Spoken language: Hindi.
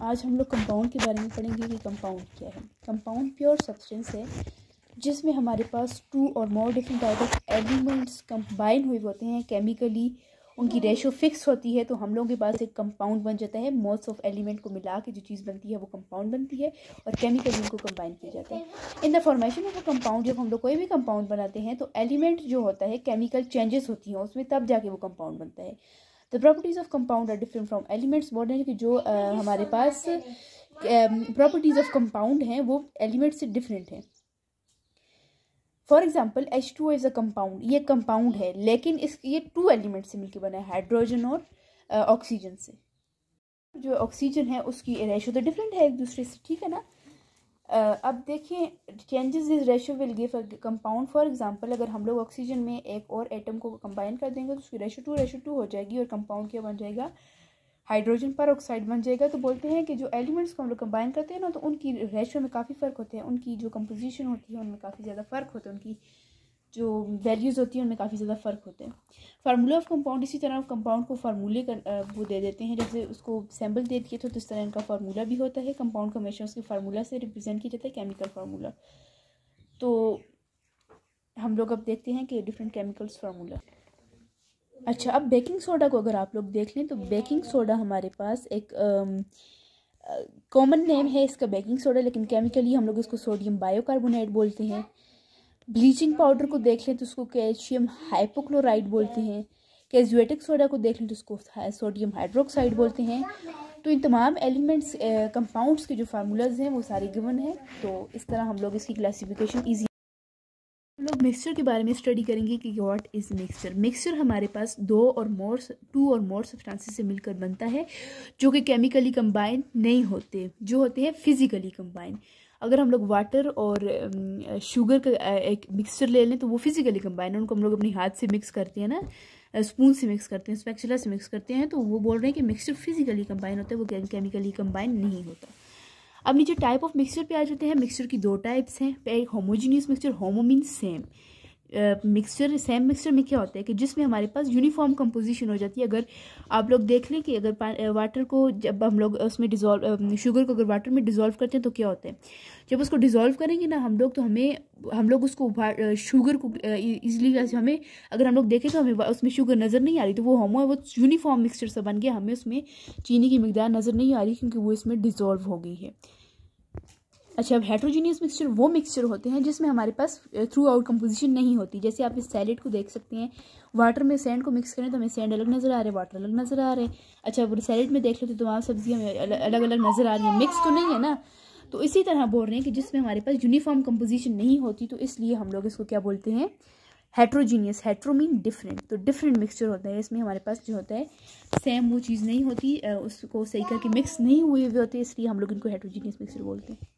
आज हम लोग कंपाउंड के बारे में पढ़ेंगे कि कंपाउंड क्या है। कंपाउंड प्योर सब्सटेंस है जिसमें हमारे पास 2 और more different type of elements combine हुए होते हैं केमिकली, उनकी रेशो फिक्स होती है, तो हम लोगों के पास एक कंपाउंड बन जाता है। मोल्स ऑफ एलिमेंट को मिला के जो चीज़ बनती है वो कंपाउंड बनती है और केमिकली उनको कंबाइन किया जाता है। In the formation of a compound, जब हम लोग कोई भी कंपाउंड बनाते हैं तो एलिमेंट जो होता है केमिकल चेंजेस होती हैं उसमें, तब जाके वो कंपाउंड बनता है। The properties of compound are different from elements. बोल रहे हैं कि जो हमारे पास प्रॉपर्टीज़ ऑफ कंपाउंड हैं वो एलिमेंट से डिफरेंट हैं। For example H2O is a compound, ये कंपाउंड है लेकिन ये 2 एलिमेंट से मिलकर बना है, हाइड्रोजन और ऑक्सीजन से। जो ऑक्सीजन है उसकी रेशो तो डिफरेंट है एक दूसरे से, ठीक है ना। अब देखिए, changes this ratio will give a compound. For example अगर हम लोग ऑक्सीजन में एक और एटम को कंबाइन कर देंगे तो उसकी रेशो 2 हो जाएगी और कंपाउंड क्या बन जाएगा, हाइड्रोजन पर ऑक्साइड बन जाएगा। तो बोलते हैं कि जो एलिमेंट्स को हम लोग कंबाइन करते हैं ना, तो उनकी रेशो में काफ़ी फ़र्क होते हैं, उनकी जो कंपोजिशन होती है उनमें काफ़ी ज़्यादा फ़र्क होता है, उनकी जो वैल्यूज़ होती हैं उनमें काफ़ी ज़्यादा फ़र्क होते हैं। फार्मूला ऑफ कंपाउंड, इसी तरह कंपाउंड को फार्मूले वो दे देते हैं, जैसे उसको सैम्पल दे दिए तो इस तरह इनका फार्मूला भी होता है। कंपाउंड को हमेशा उसके फार्मूला से रिप्रेजेंट किया जाता है, केमिकल फार्मूला। तो हम लोग अब देखते हैं कि डिफरेंट केमिकल्स फार्मूला। अच्छा, अब बेकिंग सोडा को अगर आप लोग देख लें तो बेकिंग सोडा हमारे पास एक कॉमन नेम है इसका, बेकिंग सोडा, लेकिन केमिकली हम लोग इसको सोडियम बायोकार्बोनेट बोलते हैं। ब्लीचिंग पाउडर को देख लें तो उसको कैल्शियम हाइपोक्लोराइड बोलते हैं। कैजुएटिक सोडा को देख लें तो उसको सोडियम हाइड्रोक्साइड बोलते हैं। तो इन तमाम एलिमेंट्स कंपाउंड्स के जो फार्मूलाज हैं वो सारे गिवन हैं। तो इस तरह हम लोग इसकी क्लासिफिकेशन ईजी। हम लोग मिक्सचर के बारे में स्टडी करेंगे कि व्हाट इज़ मिक्सचर। मिक्सचर हमारे पास 2 और मोर सब्सटेंसेस से मिलकर बनता है जो कि केमिकली कंबाइन नहीं होते, जो होते हैं फिजिकली कंबाइन। अगर हम लोग वाटर और शुगर का एक मिक्सचर ले लें तो वो फिजिकली कंबाइन है, उनको हम लोग अपने हाथ से मिक्स करते हैं ना, स्पून से मिक्स करते हैं, स्पैचुला से मिक्स करते हैं, तो वो बोल रहे हैं कि मिक्सचर फिजिकली कंबाइन होता है, वो केमिकली कंबाइन नहीं होता। अब नीचे टाइप ऑफ मिक्सचर पे आ जाते हैं। मिक्सचर की 2 टाइप्स हैं। एक होमोजीनियस मिक्सचर, होमो means same. Mixture same mixture में क्या होता है कि जिसमें हमारे पास यूनिफॉर्म कंपोजिशन हो जाती है। अगर आप लोग देख लें कि अगर वाटर को जब हम लोग उसमें शुगर को अगर वाटर में डिज़ोल्व करते हैं तो क्या होता है, जब उसको डिज़ोल्व करेंगे ना हम लोग, तो हम लोग उसको शुगर को ईजिली, हमें अगर हम लोग देखें तो हमें उसमें शुगर नज़र नहीं आ रही, तो वो वो यूनिफॉर्म मिक्सचर सा बन गया, हमें उसमें चीनी की मिकदार नज़र नहीं आ रही क्योंकि वो इसमें डिज़ोल्व हो गई है। अच्छा, अब हेट्रोजीनियस मिक्सचर वो मिक्सचर होते हैं जिसमें हमारे पास थ्रू आउट कंपोजिशन नहीं होती। जैसे आप इस सैलेड को देख सकते हैं, वाटर में सैंड को मिक्स करें तो हमें सैंड अलग नज़र आ रहे हैं, वाटर अलग नज़र आ रहे हैं। अच्छा, अब सैलेड में देख लो तो तमाम सब्जियां हमें अलग अलग नज़र आ रही हैं, मिक्स तो नहीं है ना। तो इसी तरह बोल रहे हैं कि जिसमें हमारे पास यूनिफॉर्म कंपोजिशन नहीं होती, तो इसलिए हम लोग इसको क्या बोलते हैं, हेट्रोजीनियस। हेट्रो मीन डिफरेंट, तो डिफरेंट मिक्सचर होता है। इसमें हमारे पास जो होता है सेम वो चीज़ नहीं होती, उसको सही करके मिक्स नहीं हुए हुए होते, इसलिए हम लोग इनको हेट्रोजीनियस मिक्सचर बोलते हैं।